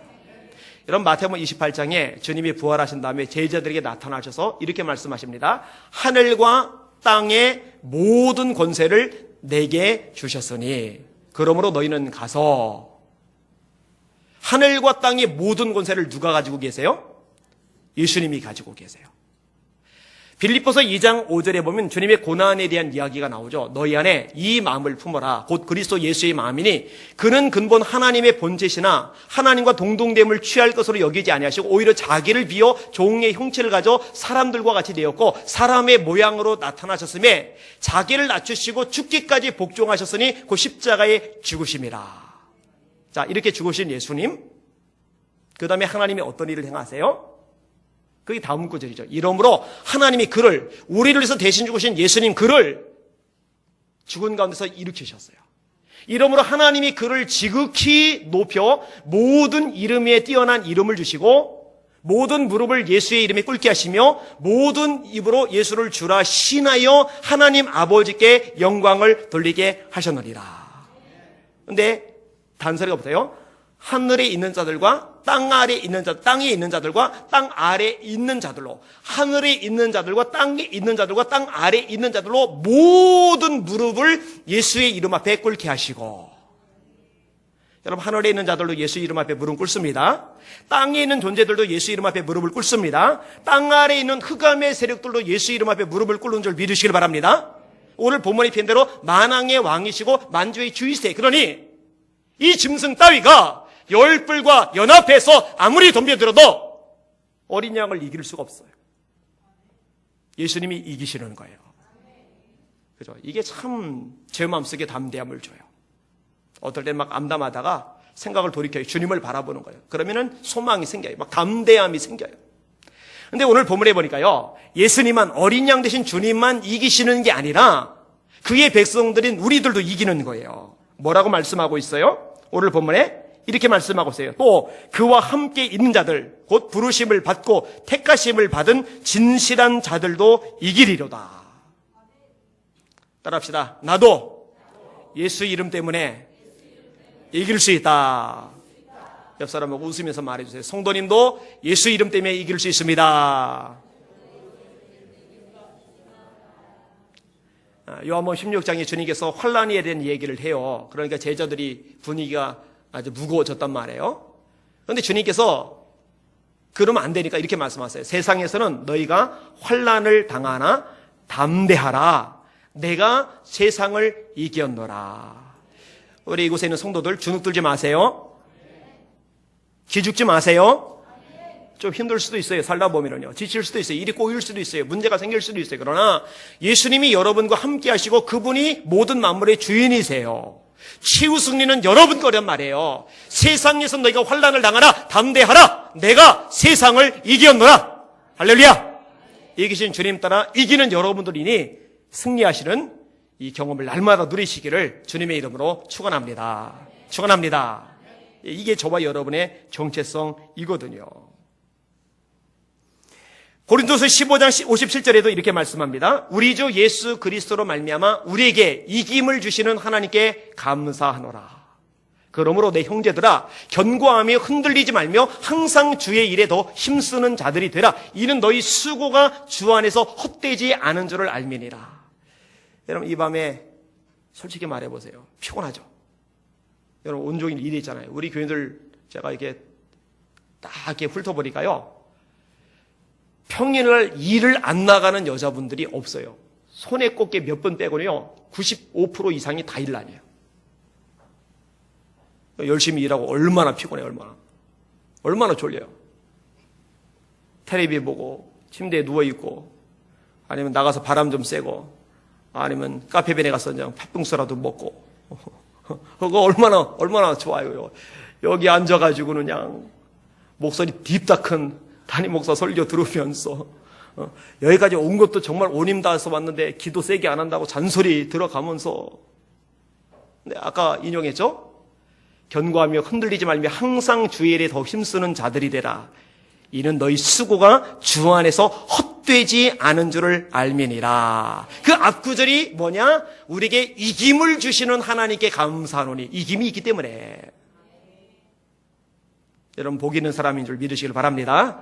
여러분 마태복음 28장에 주님이 부활하신 다음에 제자들에게 나타나셔서 이렇게 말씀하십니다. 하늘과 땅의 모든 권세를 내게 주셨으니 그러므로 너희는 가서. 하늘과 땅의 모든 권세를 누가 가지고 계세요? 예수님이 가지고 계세요. 빌립보서 2장 5절에 보면 주님의 고난에 대한 이야기가 나오죠. 너희 안에 이 마음을 품어라. 곧 그리스도 예수의 마음이니 그는 근본 하나님의 본체시나 하나님과 동등됨을 취할 것으로 여기지 아니하시고 오히려 자기를 비어 종의 형체를 가져 사람들과 같이 되었고 사람의 모양으로 나타나셨음에 자기를 낮추시고 죽기까지 복종하셨으니 곧 십자가에 죽으심이라. 자, 이렇게 죽으신 예수님, 그 다음에 하나님이 어떤 일을 행하세요? 그게 다음 구절이죠. 이러므로 하나님이 그를, 우리를 위해서 대신 죽으신 예수님 그를 죽은 가운데서 일으키셨어요. 이러므로 하나님이 그를 지극히 높여 모든 이름 위에 뛰어난 이름을 주시고 모든 무릎을 예수의 이름에 꿇게 하시며 모든 입으로 예수를 주라 신하여 하나님 아버지께 영광을 돌리게 하셨느니라. 그런데 단서가 보세요. 하늘에 있는 자들과 땅 아래 있는 자, 땅에 있는 자들과 땅 아래 있는 자들로, 하늘에 있는 자들과 땅에 있는 자들과 땅 아래 있는 자들로 모든 무릎을 예수의 이름 앞에 꿇게 하시고. 여러분 하늘에 있는 자들도 예수 이름 앞에 무릎 꿇습니다. 땅에 있는 존재들도 예수 이름 앞에 무릎을 꿇습니다. 땅 아래 있는 흑암의 세력들도 예수 이름 앞에 무릎을 꿇는 줄 믿으시길 바랍니다. 오늘 본문의 표현대로 만왕의 왕이시고 만주의 주이세. 그러니 이 짐승 따위가 열불과 연합해서 아무리 덤벼들어도 어린 양을 이길 수가 없어요. 예수님이 이기시는 거예요. 그죠? 이게 참 제 마음속에 담대함을 줘요. 어떨 때 막 암담하다가 생각을 돌이켜요. 주님을 바라보는 거예요. 그러면은 소망이 생겨요. 막 담대함이 생겨요. 근데 오늘 본문에 보니까요, 예수님만, 어린 양 대신 주님만 이기시는 게 아니라 그의 백성들인 우리들도 이기는 거예요. 뭐라고 말씀하고 있어요? 오늘 본문에 이렇게 말씀하고 있어요. 또 그와 함께 있는 자들, 곧 부르심을 받고 택하심을 받은 진실한 자들도 이기리로다. 따라합시다. 나도 예수 이름 때문에 이길 수 있다. 옆 사람하고 웃으면서 말해주세요. 성도님도 예수 이름 때문에 이길 수 있습니다. 요한복음 16장에 주님께서 환난에 대한 얘기를 해요. 그러니까 제자들이 분위기가 아주 무거워졌단 말이에요. 그런데 주님께서 그러면 안 되니까 이렇게 말씀하세요. 세상에서는 너희가 환난을 당하나 담대하라. 내가 세상을 이겼노라. 우리 이곳에 있는 성도들 주눅 들지 마세요. 기죽지 마세요. 좀 힘들 수도 있어요. 살다 보면은요. 지칠 수도 있어요. 일이 꼬일 수도 있어요. 문제가 생길 수도 있어요. 그러나 예수님이 여러분과 함께 하시고 그분이 모든 만물의 주인이세요. 최후 승리는 여러분 거란 말이에요. 세상에서 너희가 환난을 당하나 담대하라. 내가 세상을 이겼노라. 할렐루야. 이기신 주님 따라 이기는 여러분들이니 승리하시는 이 경험을 날마다 누리시기를 주님의 이름으로 축원합니다. 축원합니다. 이게 저와 여러분의 정체성이거든요. 고린도서 15장 57절에도 이렇게 말씀합니다. 우리 주 예수 그리스도로 말미암아 우리에게 이김을 주시는 하나님께 감사하노라. 그러므로 내 형제들아 견고하며 흔들리지 말며 항상 주의 일에 더 힘쓰는 자들이 되라. 이는 너희 수고가 주 안에서 헛되지 않은 줄을 알미니라. 여러분 이 밤에 솔직히 말해보세요. 피곤하죠? 여러분 온종일 일이 있잖아요. 우리 교인들 제가 이렇게 딱 이렇게 훑어보니까요. 평일날 일을 안 나가는 여자분들이 없어요. 손에 꼽게 몇 번 빼고는요. 95% 이상이 다 일 아니에요. 열심히 일하고 얼마나 피곤해요. 얼마나 졸려요. 텔레비 보고 침대에 누워있고 아니면 나가서 바람 좀 쐬고 아니면 카페벤에 가서 그냥 팥붕서라도 먹고 그거 얼마나 좋아요. 여기 앉아가지고는 그냥 목소리 딥다 큰 담임 목사 설교 들으면서 여기까지 온 것도 정말 온힘 다해서 왔는데 기도 세게 안 한다고 잔소리 들어가면서 근데 아까 인용했죠? 견고하며 흔들리지 말며 항상 주의 일에 더 힘쓰는 자들이 되라. 이는 너희 수고가 주 안에서 헛되지 않은 줄을 알미니라. 그 앞구절이 뭐냐? 우리에게 이김을 주시는 하나님께 감사하노니 이김이 있기 때문에 여러분 복 있는 사람인 줄 믿으시길 바랍니다.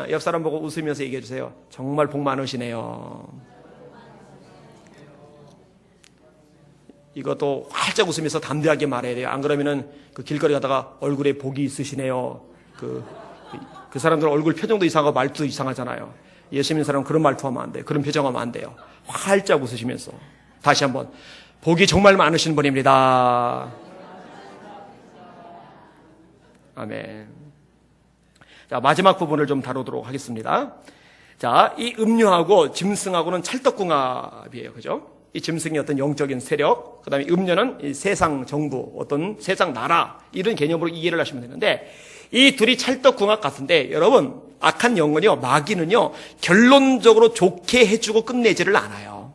옆 사람 보고 웃으면서 얘기해 주세요. 정말 복 많으시네요. 이것도 활짝 웃으면서 담대하게 말해야 돼요. 안 그러면은 그 길거리 가다가 얼굴에 복이 있으시네요. 그 사람들 얼굴 표정도 이상하고 말투도 이상하잖아요. 예수 믿는 사람은 그런 말투하면 안 돼요. 그런 표정하면 안 돼요. 활짝 웃으시면서 다시 한번 복이 정말 많으신 분입니다. 아멘. 자, 마지막 부분을 좀 다루도록 하겠습니다. 자, 이 음료하고 짐승하고는 찰떡궁합이에요. 그죠? 이 짐승이 어떤 영적인 세력, 그 다음에 음료는 이 세상 정부, 어떤 세상 나라, 이런 개념으로 이해를 하시면 되는데, 이 둘이 찰떡궁합 같은데, 여러분, 악한 영은요, 마귀는요, 결론적으로 좋게 해주고 끝내지를 않아요.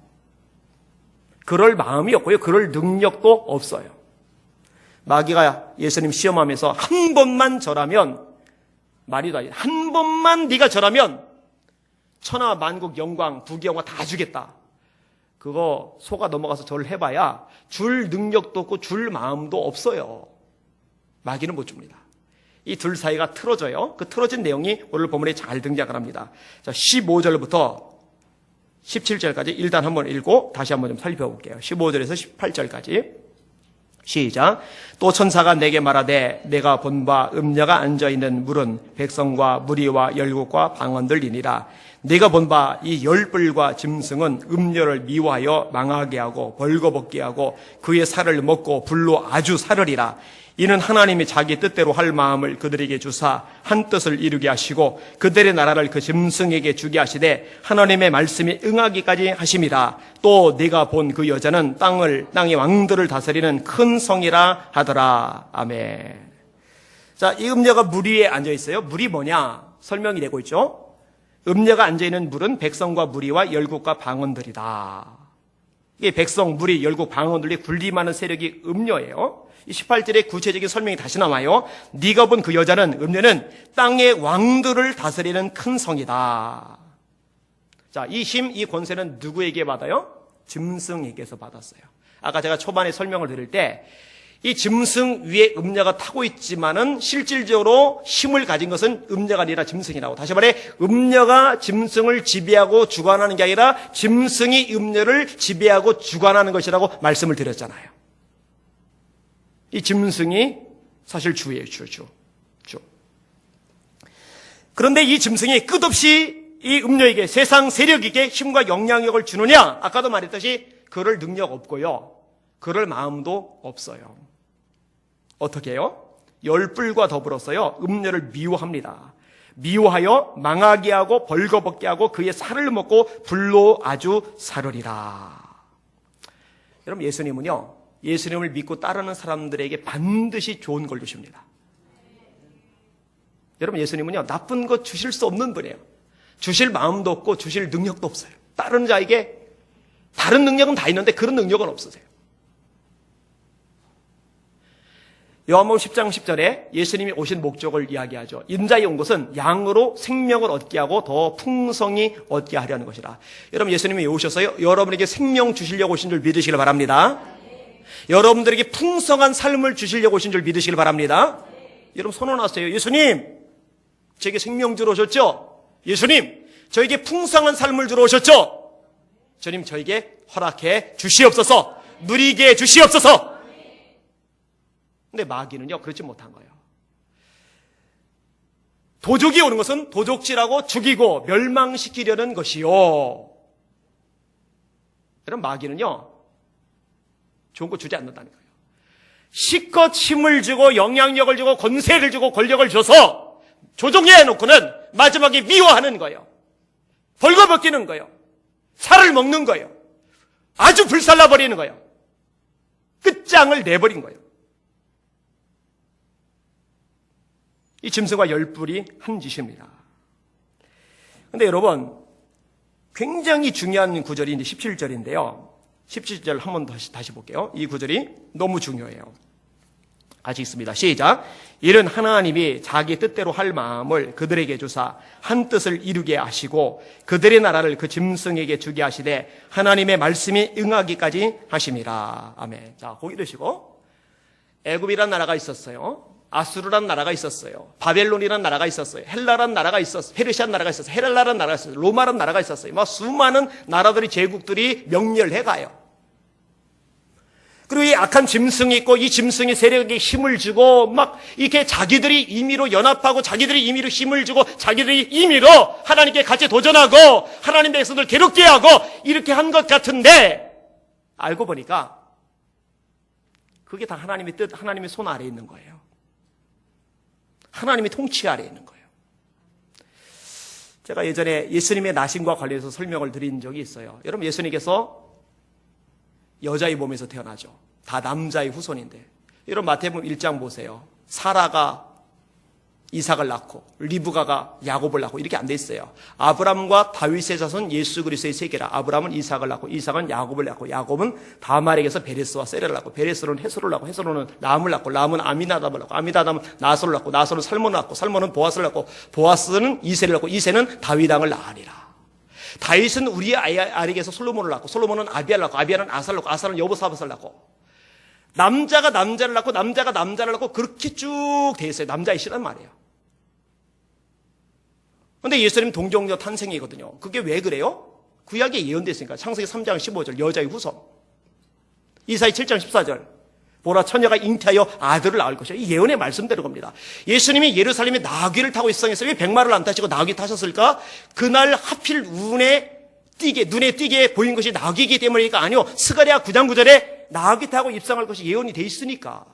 그럴 마음이 없고요, 그럴 능력도 없어요. 마귀가 예수님 시험하면서 한 번만 절하면, 말이도 아니에요. 한 번만 네가 절하면 천하 만국 영광 부귀영화 다 주겠다. 그거 속아 넘어가서 절을 해봐야 줄 능력도 없고 줄 마음도 없어요. 마귀는 못 줍니다. 이 둘 사이가 틀어져요. 그 틀어진 내용이 오늘 본문에 잘 등장을 합니다. 자, 15절부터 17절까지 일단 한번 읽고 다시 한번 좀 살펴볼게요. 15절에서 18절까지 시작. 또 천사가 내게 말하되 내가 본 바 음녀가 앉아있는 물은 백성과 무리와 열국과 방언들이니라. 내가 본 바 이 열불과 짐승은 음녀를 미워하여 망하게 하고 벌거벗게 하고 그의 살을 먹고 불로 아주 사르리라. 이는 하나님이 자기 뜻대로 할 마음을 그들에게 주사 한 뜻을 이루게 하시고 그들의 나라를 그 짐승에게 주게 하시되 하나님의 말씀이 응하기까지 하심이라. 또 네가 본 그 여자는 땅의 왕들을 다스리는 큰 성이라 하더라. 아멘. 자, 이 음녀가 물 위에 앉아 있어요. 물이 뭐냐? 설명이 되고 있죠. 음녀가 앉아 있는 물은 백성과 무리와 열국과 방언들이다. 이게 백성, 무리, 열국, 방언들이 군림하는 세력이 음녀예요. 이 18절에 구체적인 설명이 다시 나와요. 네가 본 그 여자는 음녀는 땅의 왕들을 다스리는 큰 성이다. 자, 이 힘, 이 권세는 누구에게 받아요? 짐승에게서 받았어요. 아까 제가 초반에 설명을 드릴 때 이 짐승 위에 음녀가 타고 있지만은 실질적으로 힘을 가진 것은 음녀가 아니라 짐승이라고. 다시 말해 음녀가 짐승을 지배하고 주관하는 게 아니라 짐승이 음녀를 지배하고 주관하는 것이라고 말씀을 드렸잖아요. 이 짐승이 사실 주예요. 주. 그런데 이 짐승이 끝없이 이 음녀에게 세상 세력에게 힘과 영향력을 주느냐? 아까도 말했듯이 그럴 능력 없고요. 그럴 마음도 없어요. 어떻게 해요? 열불과 더불어서요. 음녀를 미워합니다. 미워하여 망하게 하고 벌거벗게 하고 그의 살을 먹고 불로 아주 사르리라. 여러분 예수님은요. 예수님을 믿고 따르는 사람들에게 반드시 좋은 걸 주십니다. 여러분, 예수님은요, 나쁜 것 주실 수 없는 분이에요. 주실 마음도 없고 주실 능력도 없어요. 따르는 자에게 다른 능력은 다 있는데 그런 능력은 없으세요. 요한복음 10장 10절에 예수님이 오신 목적을 이야기하죠. 인자에 온 것은 양으로 생명을 얻게 하고 더 풍성히 얻게 하려는 것이라. 여러분, 예수님이 오셔서요, 여러분에게 생명 주시려고 오신 줄 믿으시길 바랍니다. 여러분들에게 풍성한 삶을 주시려고 오신 줄 믿으시길 바랍니다. 여러분, 선언하세요. 예수님, 저에게 생명 주러 오셨죠? 예수님, 저에게 풍성한 삶을 주러 오셨죠? 주님, 저에게 허락해 주시옵소서. 누리게 해 주시옵소서. 근데 마귀는요, 그렇지 못한 거예요. 도적이 오는 것은 도적질하고 죽이고 멸망시키려는 것이요. 여러분, 마귀는요, 좋은 거 주지 않는다는 거예요. 실컷 힘을 주고 영향력을 주고 권세를 주고 권력을 줘서 조종해 놓고는 마지막에 미워하는 거예요. 벌거벗기는 거예요. 살을 먹는 거예요. 아주 불살라버리는 거예요. 끝장을 내버린 거예요. 이 짐승과 열뿔이 한 짓입니다. 그런데 여러분, 굉장히 중요한 구절이 이제 17절인데요. 17절 한번 다시 볼게요. 이 구절이 너무 중요해요. 같이 읽습니다. 시작. 이는 하나님이 자기 뜻대로 할 마음을 그들에게 주사 한 뜻을 이루게 하시고 그들의 나라를 그 짐승에게 주게 하시되 하나님의 말씀이 응하기까지 하심이라. 아멘. 자, 거기 드시고, 애굽이란 나라가 있었어요. 아수르란 나라가 있었어요. 바벨론이란 나라가 있었어요. 헬라란 나라가 있었어요. 페르시안 나라가 있었어요. 헤랄라란 나라가 있었어요. 로마란 나라가 있었어요. 막 수많은 나라들이, 제국들이 명렬해 가요. 그리고 이 악한 짐승이 있고 이 짐승이 세력에게 힘을 주고 막 이렇게 자기들이 임의로 연합하고 자기들이 임의로 힘을 주고 자기들이 임의로 하나님께 같이 도전하고 하나님의 백성들 괴롭게 하고 이렇게 한 것 같은데 알고 보니까 그게 다 하나님의 뜻, 하나님의 손 아래에 있는 거예요. 하나님의 통치 아래에 있는 거예요. 제가 예전에 예수님의 나심과 관련해서 설명을 드린 적이 있어요. 여러분, 예수님께서 여자의 몸에서 태어나죠. 다 남자의 후손인데. 여러분, 마태복음 1장 보세요. 사라가 이삭을 낳고 리브가가 야곱을 낳고 이렇게 안 돼 있어요. 아브람과 다윗의 자손 예수 그리스도의 세계라. 아브람은 이삭을 낳고 이삭은 야곱을 낳고 야곱은 다말에게서 베레스와 세레를 낳고 베레스는 헤스로를 낳고 헤스로는 람을 낳고 람은 아미나답을 낳고 아미나답은 나소를 낳고 나소는 살몬을 낳고 살몬은 보아스를 낳고 보아스는 이세를 낳고 이세는 다윗 왕을 낳으리라. 다윗은 우리의 아들에게서 솔로몬을 낳고 솔로몬은 아비야를 낳고 아비야는 아사를 낳고 아사는 여보사밧을 낳고 남자가 남자를 낳고 남자가 남자를 낳고 그렇게 쭉 돼 있어요. 남자의 씨란 말이에요. 그런데 예수님 동정녀 탄생이거든요. 그게 왜 그래요? 구약에 예언됐으니까. 창세기 3장 15절 여자의 후손, 이사야 7장 14절 보라 처녀가 잉태하여 아들을 낳을 것이야. 이 예언의 말씀대로 겁니다. 예수님이 예루살렘에 나귀를 타고 입성해서 왜 백마를 안 타시고 나귀 타셨을까? 그날 하필 눈에 띄게 보인 것이 나귀이기 때문이니까 아니요. 스가랴 9장 9절에 나귀 타고 입성할 것이 예언이 돼 있으니까.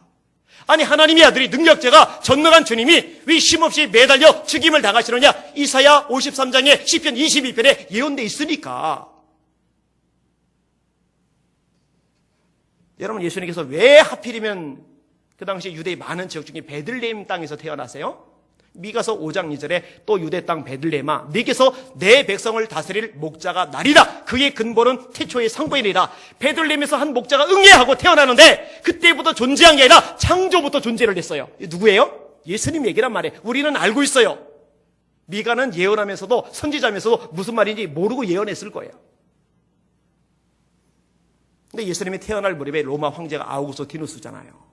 아니, 하나님의 아들이 능력자가 전능한 주님이 왜 힘없이 매달려 죽임을 당하시느냐? 이사야 53장에 시편 22편에 예언돼 있으니까. 여러분, 예수님께서 왜 하필이면 그 당시 유대의 많은 지역 중에 베들레헴 땅에서 태어나세요? 미가서 5장 2절에 또 유대 땅 베들레헴아 네게서 내 백성을 다스릴 목자가 나리라. 그의 근본은 태초의 상부이니라. 베들레헴에서 한 목자가 응애하고 태어나는데 그때부터 존재한 게 아니라 창조부터 존재를 했어요. 누구예요? 예수님 얘기란 말이에요. 우리는 알고 있어요. 미가는 예언하면서도 선지자면서도 무슨 말인지 모르고 예언했을 거예요. 근데 예수님이 태어날 무렵에 로마 황제가 아우구스티누스잖아요.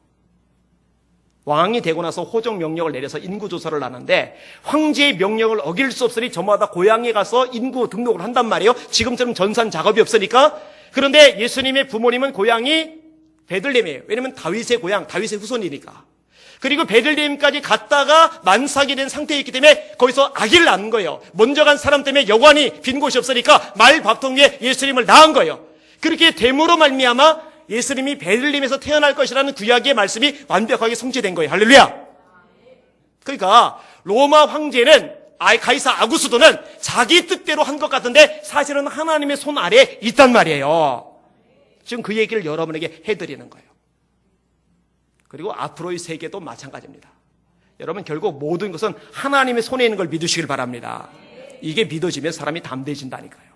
왕이 되고 나서 호정 명령을 내려서 인구조사를 하는데 황제의 명령을 어길 수 없으니 저마다 고향에 가서 인구 등록을 한단 말이에요. 지금처럼 전산 작업이 없으니까. 그런데 예수님의 부모님은 고향이 베들레헴이에요. 왜냐하면 다윗의 고향, 다윗의 후손이니까. 그리고 베들레헴까지 갔다가 만삭이 된 상태였기 때문에 거기서 아기를 낳은 거예요. 먼저 간 사람 때문에 여관이 빈 곳이 없으니까 말 밥통 위에 예수님을 낳은 거예요. 그렇게 됨으로 말미암아 예수님이 베들레헴에서 태어날 것이라는 구약의 말씀이 완벽하게 성취된 거예요. 할렐루야. 그러니까 로마 황제는 가이사 아구스도는 자기 뜻대로 한 것 같은데 사실은 하나님의 손 아래에 있단 말이에요. 지금 그 얘기를 여러분에게 해드리는 거예요. 그리고 앞으로의 세계도 마찬가지입니다. 여러분 결국 모든 것은 하나님의 손에 있는 걸 믿으시길 바랍니다. 이게 믿어지면 사람이 담대해진다니까요.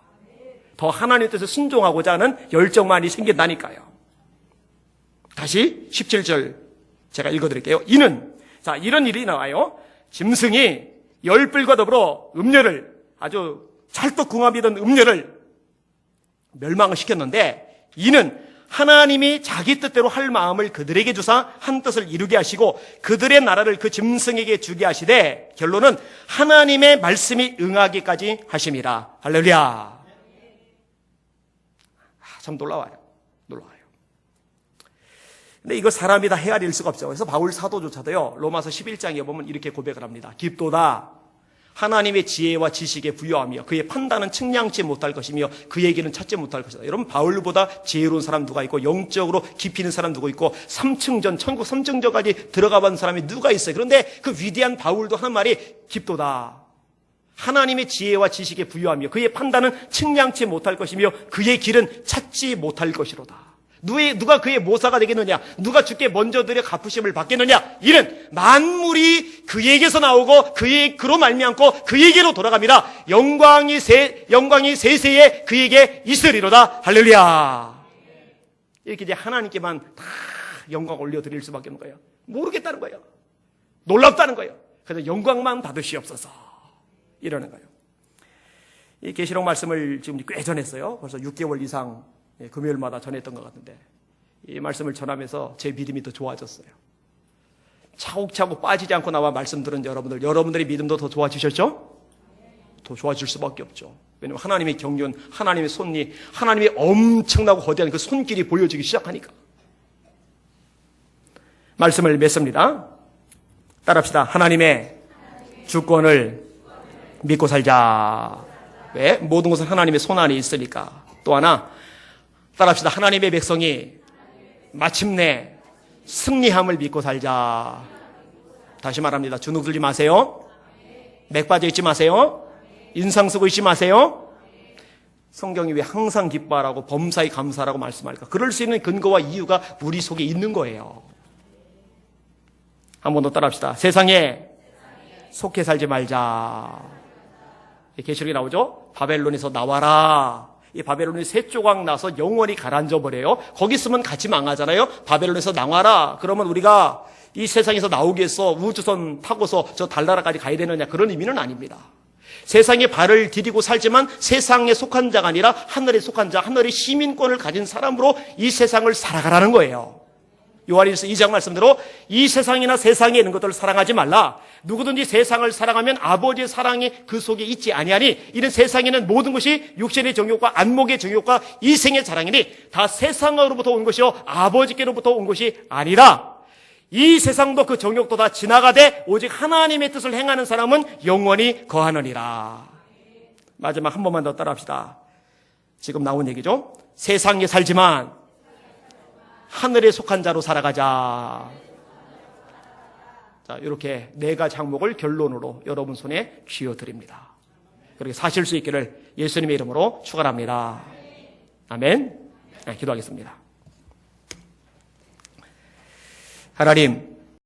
더 하나님의 뜻에 순종하고자 하는 열정만이 생긴다니까요. 다시 17절 제가 읽어드릴게요. 이런 일이 나와요. 짐승이 열불과 더불어 음녀를, 아주 찰떡궁합이던 음녀를 멸망을 시켰는데, 이는 하나님이 자기 뜻대로 할 마음을 그들에게 주사 한 뜻을 이루게 하시고 그들의 나라를 그 짐승에게 주게 하시되, 결론은 하나님의 말씀이 응하기까지 하심이라. 할렐루야. 참 놀라워요. 근데 이거 사람이 다 헤아릴 수가 없죠. 그래서 바울 사도조차도요, 로마서 11장에 보면 이렇게 고백을 합니다. 깊도다 하나님의 지혜와 지식에 부여하며 그의 판단은 측량치 못할 것이며 그의 길은 찾지 못할 것이다. 여러분, 바울보다 지혜로운 사람 누가 있고 영적으로 깊이 있는 사람 누가 있고 3층전, 천국 3층전까지 들어가 본 사람이 누가 있어요. 그런데 그 위대한 바울도 하는 말이 깊도다 하나님의 지혜와 지식에 부여하며 그의 판단은 측량치 못할 것이며 그의 길은 찾지 못할 것이로다. 누가 그의 모사가 되겠느냐? 누가 주께 먼저 드려 갚으심을 받겠느냐? 이는 만물이 그에게서 나오고 그로 말미암고 그에게로 돌아갑니다. 영광이 세세에 그에게 있으리로다. 할렐루야. 이렇게 이제 하나님께만 다 영광 올려드릴 수밖에 없는 거예요. 모르겠다는 거예요. 놀랍다는 거예요. 그래서 영광만 받으시옵소서 이러는 거예요. 이 계시록 말씀을 지금 꽤 전했어요. 벌써 6개월 이상 금요일마다 전했던 것 같은데, 이 말씀을 전하면서 제 믿음이 더 좋아졌어요. 차곡차곡 빠지지 않고 나와 말씀 들은 여러분들의 믿음도 더 좋아지셨죠? 더 좋아질 수밖에 없죠. 왜냐하면 하나님의 경륜, 하나님의 손이, 하나님의 엄청나고 거대한 그 손길이 보여지기 시작하니까. 말씀을 맺습니다. 따라합시다. 하나님의 주권을 믿고 살자. 왜? 모든 것은 하나님의 손 안에 있으니까. 또 하나, 따라합시다. 하나님의 백성이 마침내 승리함을 믿고 살자. 다시 말합니다. 주눅 들지 마세요. 맥 빠져 있지 마세요. 인상 쓰고 있지 마세요. 성경이 왜 항상 기뻐하라고 범사에 감사하라고 말씀할까? 그럴 수 있는 근거와 이유가 우리 속에 있는 거예요. 한 번 더 따라합시다. 세상에 속해 살지 말자. 계시록이 나오죠? 바벨론에서 나와라. 이 바벨론이 세 조각 나서 영원히 가라앉아 버려요. 거기 있으면 같이 망하잖아요. 바벨론에서 나와라. 그러면 우리가 이 세상에서 나오겠어? 우주선 타고서 저 달나라까지 가야 되느냐? 그런 의미는 아닙니다. 세상에 발을 디디고 살지만 세상에 속한 자가 아니라 하늘에 속한 자, 하늘의 시민권을 가진 사람으로 이 세상을 살아가라는 거예요. 요한일서 2장 말씀대로 이 세상이나 세상에 있는 것들을 사랑하지 말라. 누구든지 세상을 사랑하면 아버지의 사랑이 그 속에 있지 아니하니 이는 세상에는 모든 것이 육신의 정욕과 안목의 정욕과 이생의 자랑이니 다 세상으로부터 온 것이요 아버지께로부터 온 것이 아니라. 이 세상도 그 정욕도 다 지나가되 오직 하나님의 뜻을 행하는 사람은 영원히 거하느니라. 마지막 한 번만 더 따라합시다. 지금 나온 얘기죠. 세상에 살지만 하늘에 속한 자로 살아가자. 자, 이렇게 네 가지 항목을 결론으로 여러분 손에 쥐어드립니다. 그렇게 사실 수 있기를 예수님의 이름으로 축원합니다. 아멘. 네, 기도하겠습니다. 하나님,